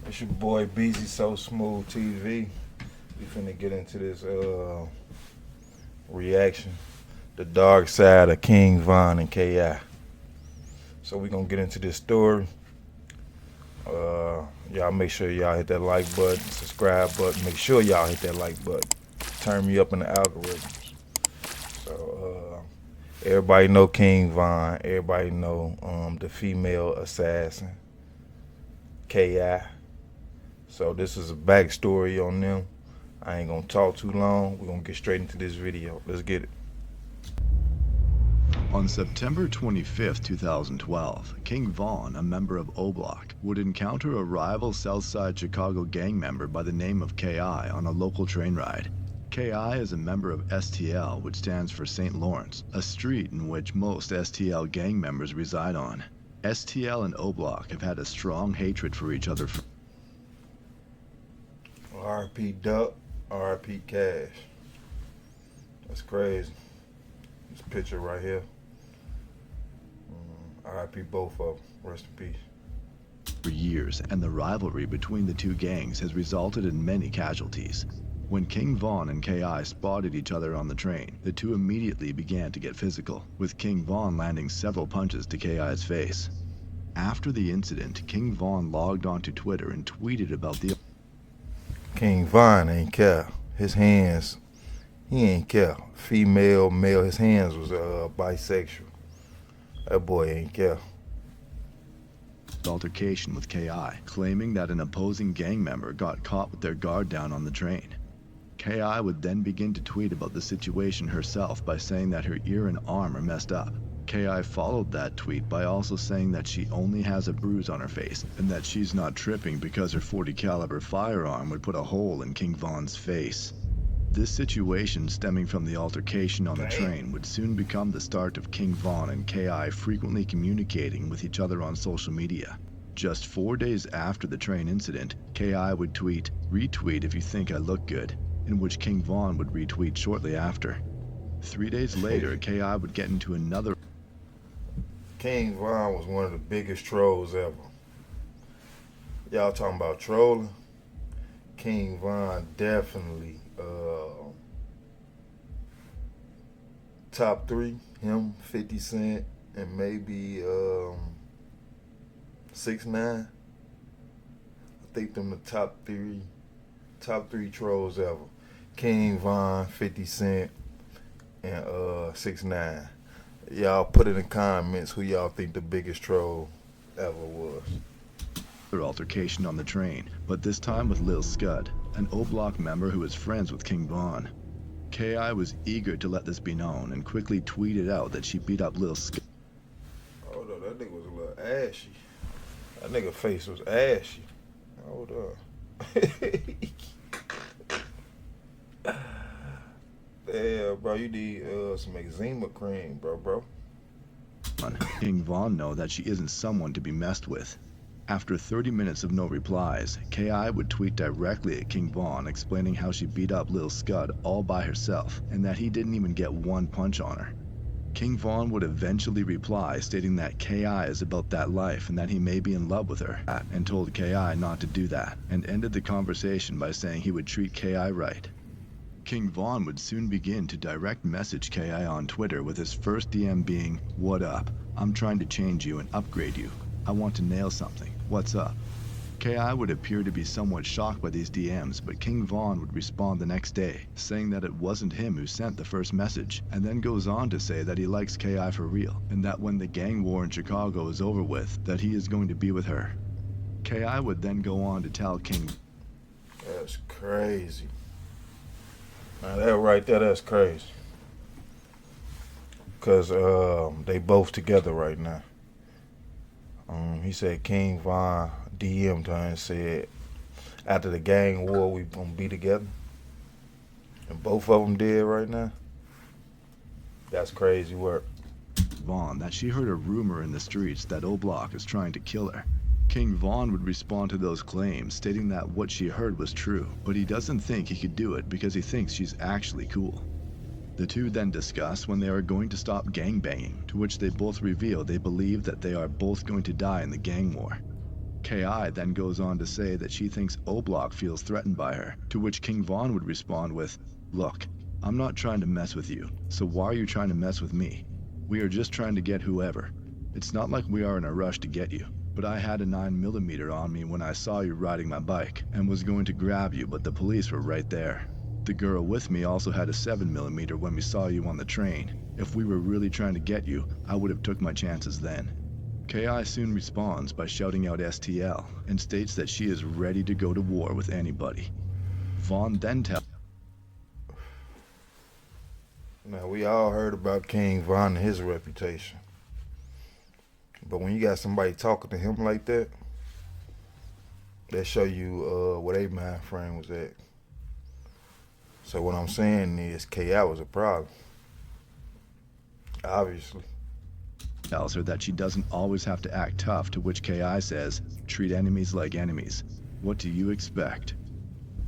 It's your boy BeezySoSmoothTV. We finna get into this reaction. The dark side of King Von and K.I. So we gonna get into this story. Y'all make sure y'all hit that like button, subscribe button. Make sure y'all hit that like button. Turn me up in the algorithms. So everybody know King Von. Everybody know the female assassin, K.I. So this is a backstory on them. I ain't gonna talk too long. We're gonna get straight into this video. Let's get it. On September 25, 2012, King Von, a member of O-Block, would encounter a rival Southside Chicago gang member by the name of K.I. on a local train ride. K.I. is a member of STL, which stands for St. Lawrence, a street in which most STL gang members reside on. STL and O-Block have had a strong hatred for each other for R.I.P. Duck, R.I.P. Cash. That's crazy. This picture right here. R.I.P. both of them. Rest in peace. years, and the rivalry between the two gangs has resulted in many casualties. When King Von and K.I. spotted each other on the train, the two immediately began to get physical, with King Von landing several punches to K.I.'s face. After the incident, King Von logged onto Twitter and tweeted about the King Von ain't care. His hands, he ain't care. Female, male, his hands was bisexual. That boy ain't care. altercation with K.I., claiming that an opposing gang member got caught with their guard down on the train. K.I. would then begin to tweet about the situation herself by saying that her ear and arm are messed up. K.I. followed that tweet by also saying that she only has a bruise on her face and that she's not tripping because her .40 caliber firearm would put a hole in King Von's face. This situation stemming from the altercation on the train would soon become the start of King Von and K.I. frequently communicating with each other on social media. Just 4 days after the train incident, K.I. would tweet, "Retweet if you think I look good," in which King Von would retweet shortly after. 3 days later, K.I. would get into another. King Von was one of the biggest trolls ever. Y'all talking about trolling? King Von definitely top three. Him, 50 Cent, and maybe 6ix9ine. I think them the top three trolls ever. King Von, 50 Cent, and 6ix9ine. Y'all put in the comments who y'all think the biggest troll ever was. Altercation on the train, but this time with Lil Scud, an O-Block member who is friends with King Von. K.I. was eager to let this be known and quickly tweeted out that she beat up Lil Scud. Hold up, that nigga was a little ashy. That nigga face was ashy. Hold up. Yeah, bro, you need some eczema cream, bro. King Von know that she isn't someone to be messed with. After 30 minutes of no replies, K.I. would tweet directly at King Von explaining how she beat up Lil Scud all by herself and that he didn't even get one punch on her. King Von would eventually reply stating that K.I. is about that life and that he may be in love with her, and told K.I. not to do that, and ended the conversation by saying he would treat K.I. right. King Von would soon begin to direct message K.I. on Twitter, with his first DM being, "What up? I'm trying to change you and upgrade you. I want to nail something. What's up?" K.I. would appear to be somewhat shocked by these DMs, but King Von would respond the next day, saying that it wasn't him who sent the first message, and then goes on to say that he likes K.I. for real, and that when the gang war in Chicago is over with, that he is going to be with her. K.I. would then go on to tell King. That's crazy. Now that right there, that's crazy. Cause they both together right now. He said King Von DM'd her and said, after the gang war, we gonna be together. And both of them dead right now. That's crazy work. Von that she heard a rumor in the streets that O-Block is trying to kill her. King Von would respond to those claims, stating that what she heard was true, but he doesn't think he could do it because he thinks she's actually cool. The two then discuss when they are going to stop gangbanging, to which they both reveal they believe that they are both going to die in the gang war. KI then goes on to say that she thinks O-Block feels threatened by her, to which King Von would respond with, "Look, I'm not trying to mess with you, so why are you trying to mess with me? We are just trying to get whoever. It's not like we are in a rush to get you, but I had a 9mm on me when I saw you riding my bike and was going to grab you, but the police were right there. The girl with me also had a 7mm when we saw you on the train. If we were really trying to get you, I would have took my chances then." KI soon responds by shouting out STL and states that she is ready to go to war with anybody. Vaughn then tells Now, we all heard about King Von and his reputation. But when you got somebody talking to him like that, that show you where their mind frame was at. So what I'm saying is KI was a problem. Obviously. tells her that she doesn't always have to act tough, to which KI says, "Treat enemies like enemies. What do you expect?"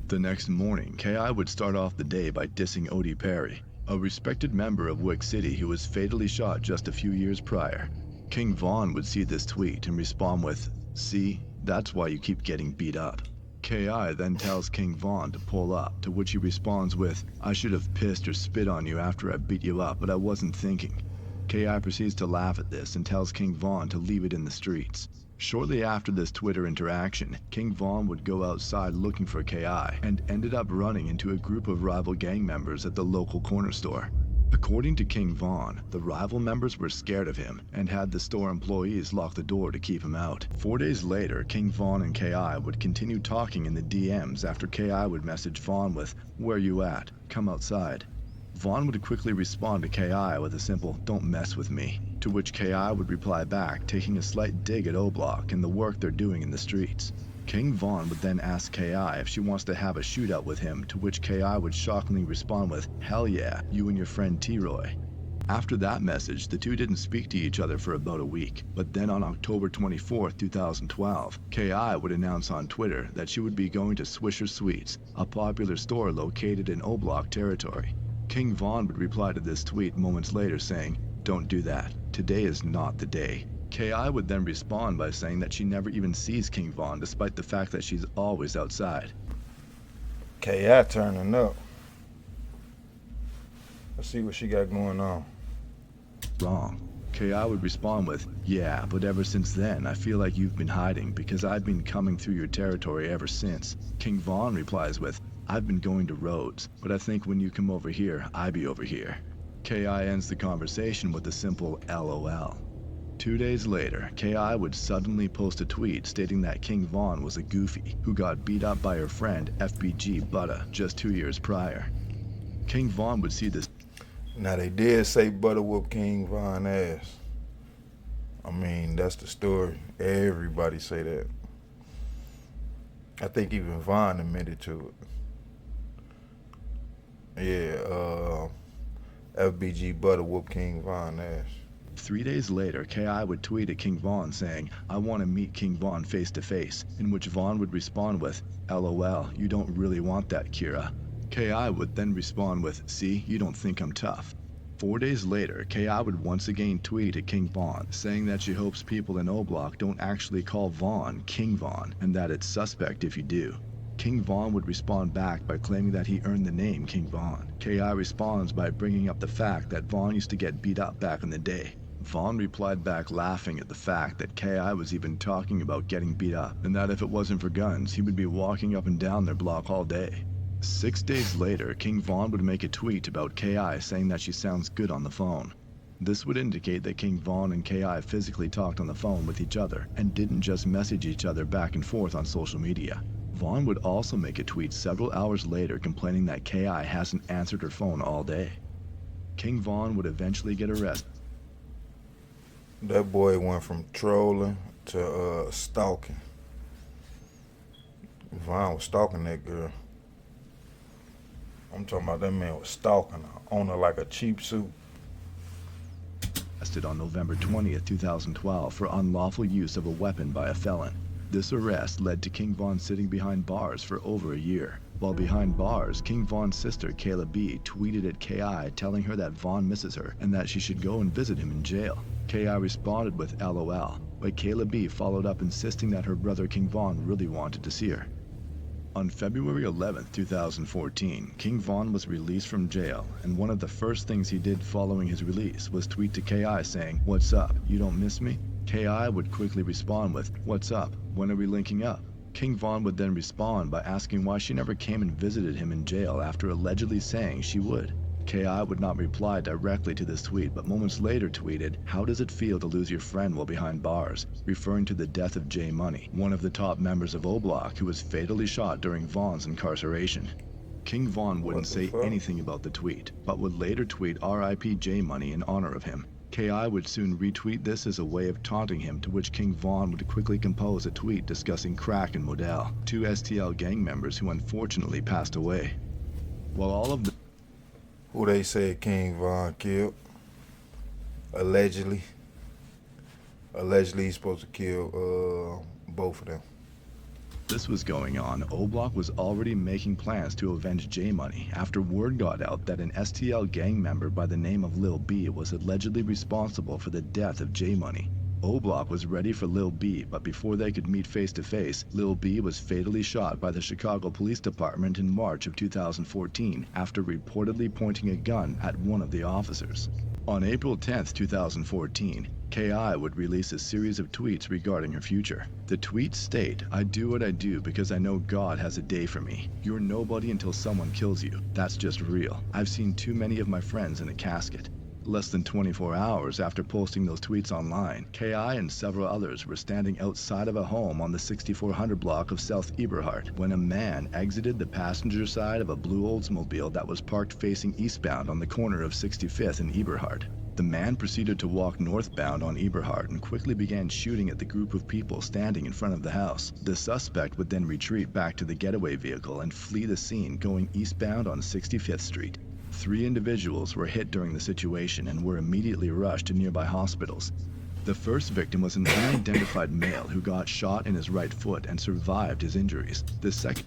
The next morning, KI would start off the day by dissing Odie Perry, a respected member of Wick City who was fatally shot just a few years prior. King Von would see this tweet and respond with, "See, that's why you keep getting beat up." KI then tells King Von to pull up, to which he responds with, "I should have pissed or spit on you after I beat you up, but I wasn't thinking." KI proceeds to laugh at this and tells King Von to leave it in the streets. Shortly after this Twitter interaction, King Von would go outside looking for KI and ended up running into a group of rival gang members at the local corner store. According to King Von, the rival members were scared of him and had the store employees lock the door to keep him out. 4 days later, King Von and KI would continue talking in the DMs after KI would message Von with, "Where you at? Come outside." Vaughn would quickly respond to KI with a simple, "Don't mess with me," to which KI would reply back, taking a slight dig at O-Block and the work they're doing in the streets. King Von would then ask KI if she wants to have a shootout with him, to which KI would shockingly respond with, "Hell yeah, you and your friend T-Roy." After that message, the two didn't speak to each other for about a week, but then on October 24, 2012, KI would announce on Twitter that she would be going to Swisher Sweets, a popular store located in O-Block territory. King Von would reply to this tweet moments later saying, "Don't do that. Today is not the day." KI would then respond by saying that she never even sees King Von despite the fact that she's always outside. KI turning up. Let's see what she got going on. Wrong. KI would respond with, "Yeah, but ever since then, I feel like you've been hiding because I've been coming through your territory ever since." King Von replies with, "I've been going to Rhodes, but I think when you come over here, I be over here." KI ends the conversation with a simple LOL. 2 days later, KI would suddenly post a tweet stating that King Von was a goofy who got beat up by her friend FBG Butta just 2 years prior. King Von would see this. Now, they did say Butter whoop King Von ass. I mean, that's the story. Everybody say that. I think even Von admitted to it. Yeah, FBG Butter whoop King Von ass. 3 days later, KI would tweet at King Von saying, "I want to meet King Von face to face," in which Von would respond with, "LOL, you don't really want that, Kira." KI would then respond with, "See, you don't think I'm tough." 4 days later, KI would once again tweet at King Von, saying that she hopes people in O-Block don't actually call Von King Von, and that it's suspect if you do. King Von would respond back by claiming that he earned the name King Von. KI responds by bringing up the fact that Von used to get beat up back in the day. Von replied back laughing at the fact that KI was even talking about getting beat up, and that if it wasn't for guns, he would be walking up and down their block all day. 6 days later, King Von would make a tweet about KI saying that she sounds good on the phone. This would indicate that King Von and KI physically talked on the phone with each other and didn't just message each other back and forth on social media. Von would also make a tweet several hours later complaining that KI hasn't answered her phone all day. King Von would eventually get arrested. That boy went from trolling to stalking. Von was stalking that girl. I'm talking about that man was stalking her, on her like a cheap suit. Arrested on November 20th, 2012 for unlawful use of a weapon by a felon. This arrest led to King Von sitting behind bars for over a year. While behind bars, King Von's sister, Kayla B, tweeted at KI telling her that Von misses her and that she should go and visit him in jail. KI responded with LOL. but Kayla B followed up insisting that her brother King Von really wanted to see her. On February 11, 2014, King Von was released from jail, and one of the first things he did following his release was tweet to KI saying, "What's up? You don't miss me?" KI would quickly respond with, "What's up? When are we linking up?" King Von would then respond by asking why she never came and visited him in jail after allegedly saying she would. KI would not reply directly to this tweet, but moments later tweeted, "How does it feel to lose your friend while behind bars?" referring to the death of J Money, one of the top members of O Block who was fatally shot during Von's incarceration. King Von wouldn't say fuck? anything about the tweet, but would later tweet RIP J Money in honor of him. KI would soon retweet this as a way of taunting him, to which King Von would quickly compose a tweet discussing Crack and Modell, two STL gang members who unfortunately passed away. While all of the Who they said King Von killed? Allegedly. Allegedly he's supposed to kill both of them. this was going on, O Block was already making plans to avenge J Money after word got out that an STL gang member by the name of Lil B was allegedly responsible for the death of J Money. O Block was ready for Lil B, but before they could meet face to face, Lil B was fatally shot by the Chicago Police Department in March of 2014 after reportedly pointing a gun at one of the officers. On April 10, 2014, KI would release a series of tweets regarding her future. The tweets state, "I do what I do because I know God has a day for me. You're nobody until someone kills you. That's just real. I've seen too many of my friends in a casket." Less than 24 hours after posting those tweets online, KI and several others were standing outside of a home on the 6400 block of South Eberhard when a man exited the passenger side of a blue Oldsmobile that was parked facing eastbound on the corner of 65th and Eberhard. The man proceeded to walk northbound on Eberhard and quickly began shooting at the group of people standing in front of the house. The suspect would then retreat back to the getaway vehicle and flee the scene going eastbound on 65th Street. 3 individuals were hit during the situation and were immediately rushed to nearby hospitals. The first victim was an unidentified male who got shot in his right foot and survived his injuries. The second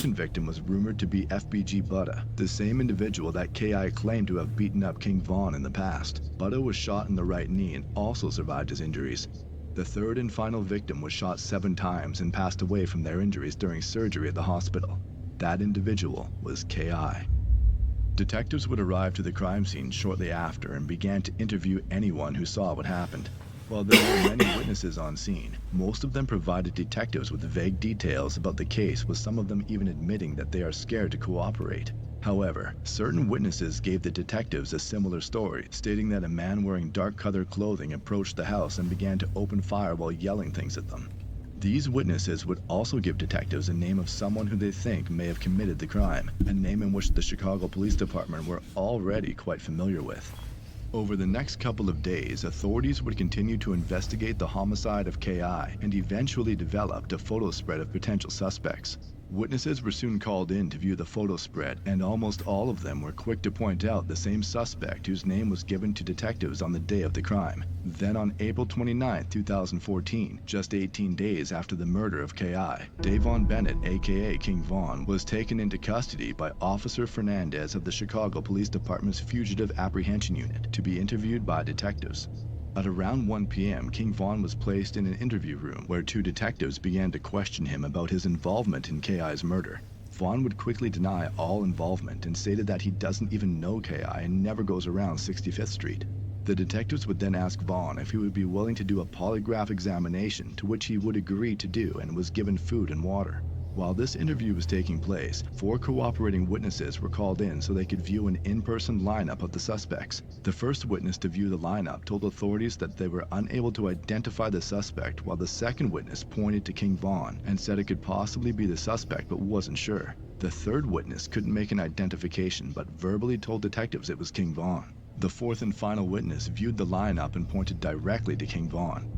victim was rumored to be FBG Butta, the same individual that KI claimed to have beaten up King Von in the past. Butta was shot in the right knee and also survived his injuries. The third and final victim was shot 7 times and passed away from their injuries during surgery at the hospital. That individual was KI. Detectives would arrive to the crime scene shortly after and began to interview anyone who saw what happened. While there were many witnesses on scene, most of them provided detectives with vague details about the case, with some of them even admitting that they are scared to cooperate. However, certain witnesses gave the detectives a similar story, stating that a man wearing dark-colored clothing approached the house and began to open fire while yelling things at them. These witnesses would also give detectives a name of someone who they think may have committed the crime, a name in which the Chicago Police Department were already quite familiar with. Over the next couple of days, authorities would continue to investigate the homicide of KI and eventually developed a photo spread of potential suspects. Witnesses were soon called in to view the photo spread, and almost all of them were quick to point out the same suspect whose name was given to detectives on the day of the crime. Then on April 29, 2014, just 18 days after the murder of KI, Davon Bennett, aka King Von, was taken into custody by Officer Fernandez of the Chicago Police Department's Fugitive Apprehension Unit to be interviewed by detectives. At around 1 p.m., King Von was placed in an interview room where 2 detectives began to question him about his involvement in KI's murder. Von would quickly deny all involvement and stated that he doesn't even know KI and never goes around 65th Street. The detectives would then ask Von if he would be willing to do a polygraph examination, to which he would agree to do and was given food and water. While this interview was taking place, 4 cooperating witnesses were called in so they could view an in-person lineup of the suspects. The first witness to view the lineup told authorities that they were unable to identify the suspect, while the second witness pointed to King Von and said it could possibly be the suspect but wasn't sure. The third witness couldn't make an identification but verbally told detectives it was King Von. The fourth and final witness viewed the lineup and pointed directly to King Von.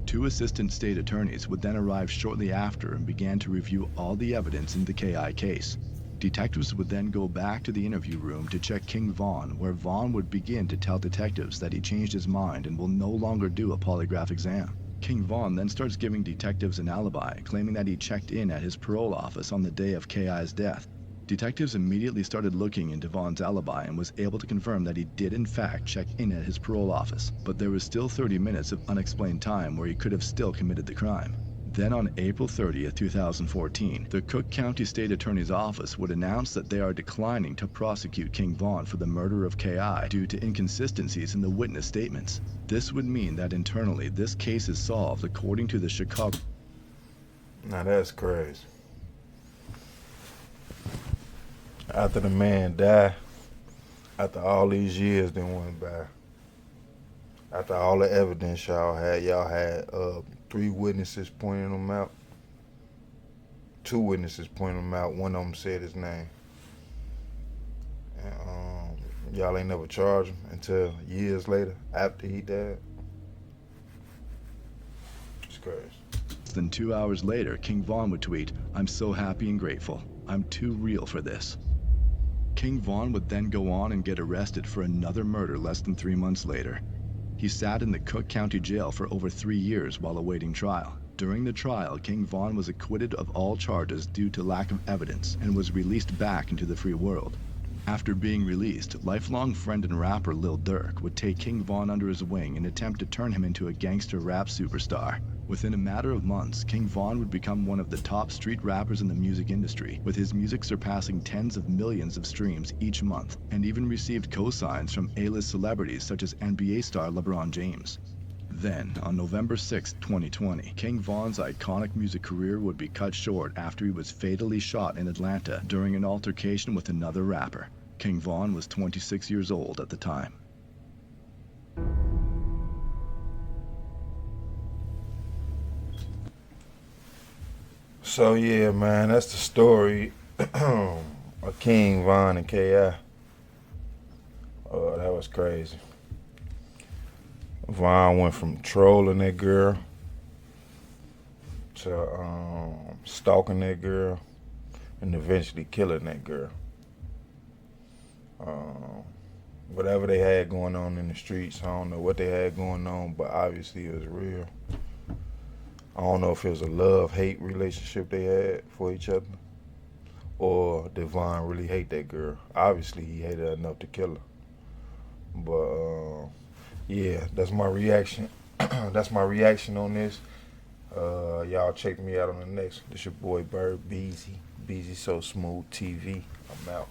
2 assistant state attorneys would then arrive shortly after and began to review all the evidence in the KI case. Detectives would then go back to the interview room to check King Von, where Von would begin to tell detectives that he changed his mind and will no longer do a polygraph exam. King Von then starts giving detectives an alibi, claiming that he checked in at his parole office on the day of KI's death. Detectives immediately started looking into Vaughn's alibi and was able to confirm that he did in fact check in at his parole office, but there was still 30 minutes of unexplained time where he could have still committed the crime. Then on April 30th, 2014, the Cook County State Attorney's Office would announce that they are declining to prosecute King Vaughn for the murder of K.I. due to inconsistencies in the witness statements. This would mean that internally this case is solved according to the Chicago. Now that's crazy. After the man died, after all these years then went by, after all the evidence y'all had 3 witnesses pointing him out. 2 witnesses pointing him out. One of them said his name. And y'all ain't never charged him until years later after he died. It's crazy. Then 2 hours later, King Vaughn would tweet, "I'm so happy and grateful. I'm too real for this." King Vaughn would then go on and get arrested for another murder less than 3 months later. He sat in the Cook County Jail for over 3 years while awaiting trial. During the trial, King Vaughn was acquitted of all charges due to lack of evidence and was released back into the free world. After being released, lifelong friend and rapper Lil Durk would take King Vaughn under his wing and attempt to turn him into a gangster rap superstar. Within a matter of months, King Vaughn would become one of the top street rappers in the music industry, with his music surpassing tens of millions of streams each month, and even received co-signs from A-list celebrities such as NBA star LeBron James. Then, on November 6, 2020, King Vaughn's iconic music career would be cut short after he was fatally shot in Atlanta during an altercation with another rapper. King Vaughn was 26 years old at the time. So yeah, man, that's the story of King Von and K.I. Oh, that was crazy. Von went from trolling that girl to stalking that girl and eventually killing that girl. Whatever they had going on in the streets, I don't know what they had going on, but obviously it was real. I don't know if it was a love-hate relationship they had for each other, or did Von really hate that girl. Obviously, he hated her enough to kill her. But yeah, that's my reaction. That's my reaction on this. Y'all check me out on the next. This your boy Bird Beezy. BeezySoSmoothTV. I'm out.